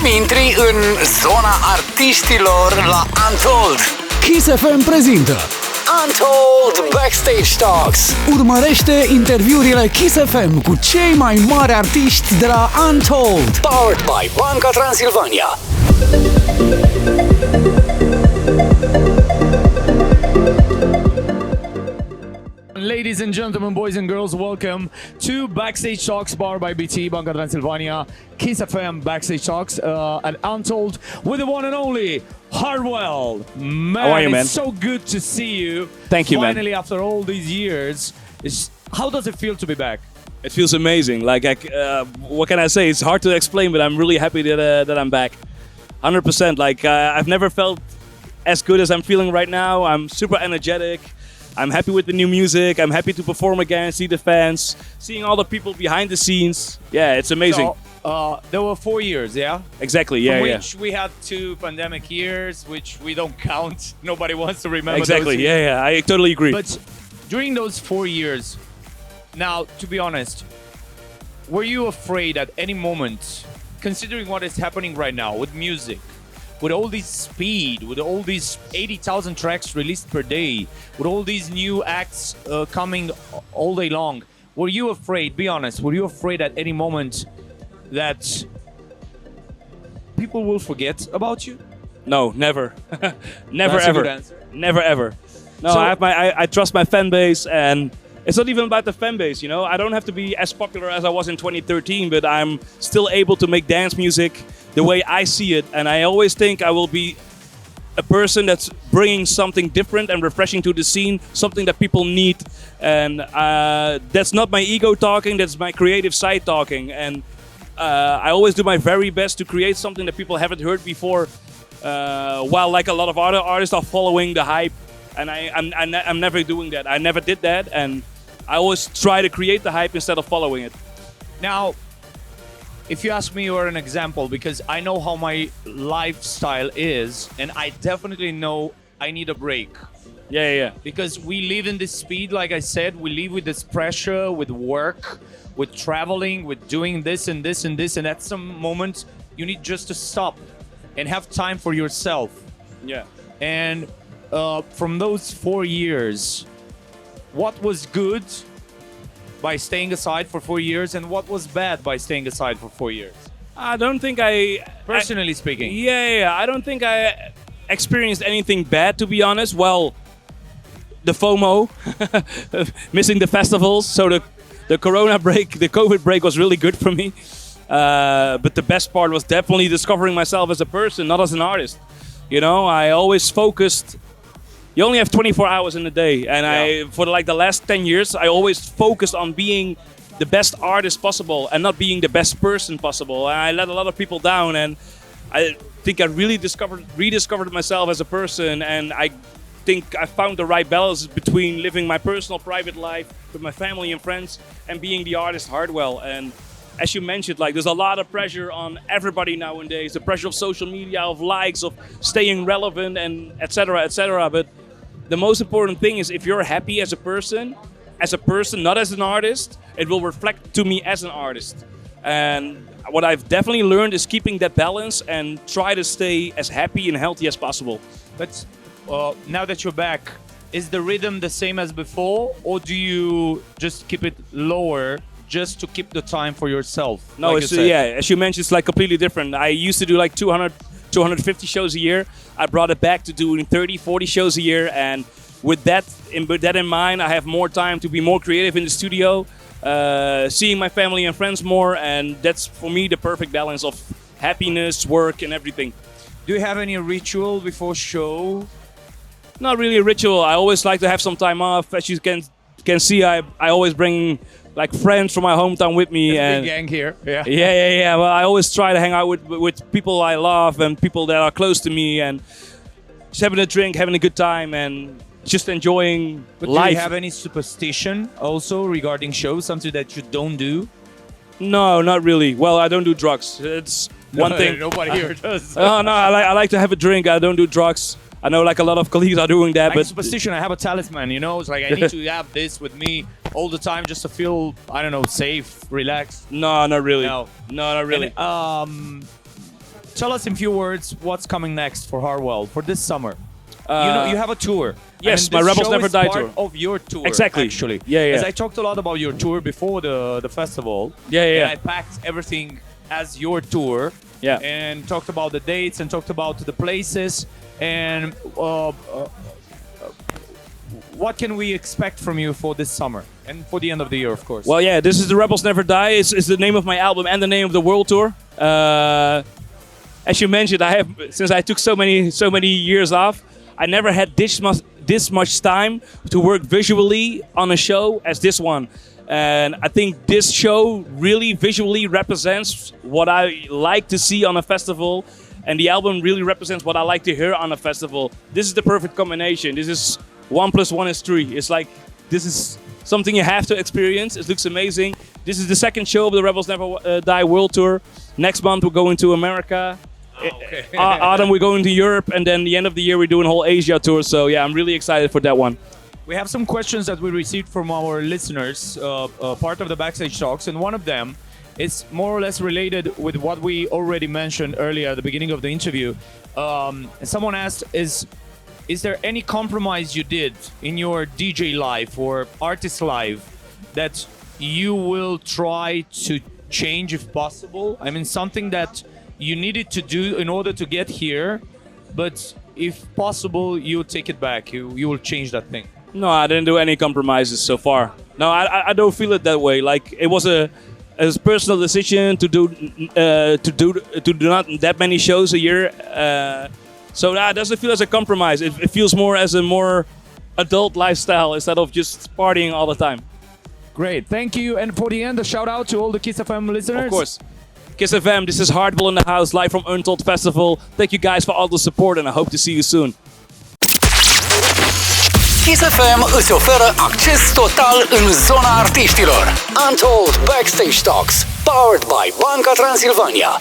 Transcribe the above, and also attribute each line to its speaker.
Speaker 1: Cum intri în zona artiștilor la Untold?
Speaker 2: Kiss FM prezintă
Speaker 1: Untold Backstage Talks.
Speaker 2: Urmărește interviurile Kiss FM cu cei mai mari artiști de la Untold.
Speaker 1: Powered by Banca Transilvania.
Speaker 3: Ladies and gentlemen, boys and girls, welcome to Backstage Talks, powered by BT, Banca Transilvania, Kiss FM Backstage Talks, at Untold, with the one and only HARDWELL. Man,
Speaker 4: how are you, man?
Speaker 3: It's so good to see you.
Speaker 4: Thank you, man.
Speaker 3: Finally, after all these years, how does it feel to be back?
Speaker 4: It feels amazing. Like, what can I say? It's hard to explain, but I'm really happy that I'm back. 100%. Like, I've never felt as good as I'm feeling right now. I'm super energetic. I'm happy with the new music. I'm happy to perform again, see the fans, seeing all the people behind the scenes. Yeah, it's amazing.
Speaker 3: So, there were 4 years, yeah?
Speaker 4: Exactly, yeah,
Speaker 3: From
Speaker 4: yeah.
Speaker 3: which we had 2 pandemic years, which we don't count. Nobody wants to remember
Speaker 4: Exactly,
Speaker 3: those
Speaker 4: yeah, I totally agree.
Speaker 3: But during those 4 years, now, to be honest, were you afraid at any moment, considering what is happening right now with music, with all this speed, with all these 80,000 tracks released per day, with all these new acts coming all day long, were you afraid, be honest, were you afraid at any moment that people will forget about you?
Speaker 4: No, never. Never
Speaker 3: That's a
Speaker 4: ever.
Speaker 3: good answer.
Speaker 4: Never ever. No,
Speaker 3: So-
Speaker 4: I trust my fan base, and it's not even about the fan base, you know? I don't have to be as popular as I was in 2013, but I'm still able to make dance music the way I see it, and I always think I will be a person that's bringing something different and refreshing to the scene, something that people need, and that's not my ego talking, that's my creative side talking, and I always do my very best to create something that people haven't heard before, while like a lot of other artists are following the hype, and I'm never doing that. I never did that, and I always try to create the hype instead of following it.
Speaker 3: Now, if you ask me, you're an example, because I know how my lifestyle is, and I definitely know I need a break.
Speaker 4: Yeah.
Speaker 3: Because we live in this speed, like I said, we live with this pressure, with work, with traveling, with doing this and this and this, and at some moment you need just to stop and have time for yourself.
Speaker 4: Yeah.
Speaker 3: And from those 4 years, what was good by staying aside for 4 years, and what was bad by staying aside for 4 years?
Speaker 4: I don't think
Speaker 3: Personally speaking.
Speaker 4: Yeah. I don't think I experienced anything bad, to be honest. Well, the FOMO, missing the festivals. So the Corona break, the COVID break was really good for me. But the best part was definitely discovering myself as a person, not as an artist. You know, I always focused. You only have 24 hours in a day, and for like the last 10 years, I always focused on being the best artist possible and not being the best person possible. And I let a lot of people down, and I think I really rediscovered myself as a person, and I think I found the right balance between living my personal, private life with my family and friends and being the artist HARDWELL. And as you mentioned, like, there's a lot of pressure on everybody nowadays, the pressure of social media, of likes, of staying relevant, and etc., etc. But the most important thing is, if you're happy as a person, not as an artist, it will reflect to me as an artist. And what I've definitely learned is keeping that balance and try to stay as happy and healthy as possible.
Speaker 3: But now that you're back, is the rhythm the same as before, or do you just keep it lower just to keep the time for yourself?
Speaker 4: No,
Speaker 3: like
Speaker 4: it's
Speaker 3: you said?
Speaker 4: yeah. As you mentioned, it's like completely different. I used to do like 200, 250 shows a year. I brought it back to doing 30, 40 shows a year, and with that in mind, I have more time to be more creative in the studio, seeing my family and friends more, and that's for me the perfect balance of happiness, work, and everything.
Speaker 3: Do you have any ritual before show?
Speaker 4: Not really a ritual. I always like to have some time off. As you can see, I always bring like friends from my hometown with me.
Speaker 3: There's a
Speaker 4: and
Speaker 3: big gang here. Yeah.
Speaker 4: Yeah. Well, I always try to hang out with people I love and people that are close to me, and just having a drink, having a good time, and just enjoying
Speaker 3: But
Speaker 4: life.
Speaker 3: do you have any superstition also regarding shows? Something that you don't do?
Speaker 4: No, not really. Well, I don't do drugs. It's one thing.
Speaker 3: Nobody here does.
Speaker 4: Oh no, I like to have a drink. I don't do drugs. I know like a lot of colleagues are doing that,
Speaker 3: Like
Speaker 4: but
Speaker 3: superstition, I have a talisman, you know? It's like I need to have this with me all the time just to feel, I don't know, safe, relaxed.
Speaker 4: no, not really.
Speaker 3: No.
Speaker 4: No, not really.
Speaker 3: And, tell us in few words what's coming next for Hardwell for this summer. You have a tour.
Speaker 4: Yes,
Speaker 3: I mean,
Speaker 4: my Rebels
Speaker 3: show
Speaker 4: Never
Speaker 3: is
Speaker 4: Die
Speaker 3: part
Speaker 4: tour.
Speaker 3: of your tour,
Speaker 4: Exactly.
Speaker 3: Actually,
Speaker 4: Yeah.
Speaker 3: As I talked a lot about your tour before the festival.
Speaker 4: Yeah.
Speaker 3: And I packed everything as your tour.
Speaker 4: Yeah.
Speaker 3: And talked about the dates and talked about the places and what can we expect from you for this summer and for the end of the year, of course.
Speaker 4: Well, yeah, this is the Rebels Never Die. It's the name of my album and the name of the world tour. As you mentioned, since I took so many years off, I never had this much time to work visually on a show as this one. And I think this show really visually represents what I like to see on a festival. And the album really represents what I like to hear on a festival. This is the perfect combination. This is 1 + 1 is 3. It's like, this is something you have to experience. It looks amazing. This is the second show of the Rebels Never Die World Tour. Next month we're going to America.
Speaker 3: Okay.
Speaker 4: Autumn we're going to Europe, and then the end of the year we're doing a whole Asia tour. So yeah, I'm really excited for that one.
Speaker 3: We have some questions that we received from our listeners, part of the Backstage Talks, and one of them is more or less related with what we already mentioned earlier at the beginning of the interview. Someone asked, is there any compromise you did in your DJ life or artist life that you will try to change if possible? I mean, something that you needed to do in order to get here, but if possible, you take it back. You will change that thing.
Speaker 4: No, I didn't do any compromises so far. No, I don't feel it that way. Like, it was a personal decision to do not that many shows a year. So that doesn't feel as a compromise. It feels more as a more adult lifestyle instead of just partying all the time.
Speaker 3: Great, thank you. And for the end, a shout out to all the Kiss FM listeners.
Speaker 4: Of course. Kiss FM, this is Hardwell in the house, live from Untold Festival. Thank you guys for all the support and I hope to see you soon.
Speaker 1: Kiss FM îți oferă acces total în zona artiștilor. Untold Backstage Talks, powered by Banca Transilvania.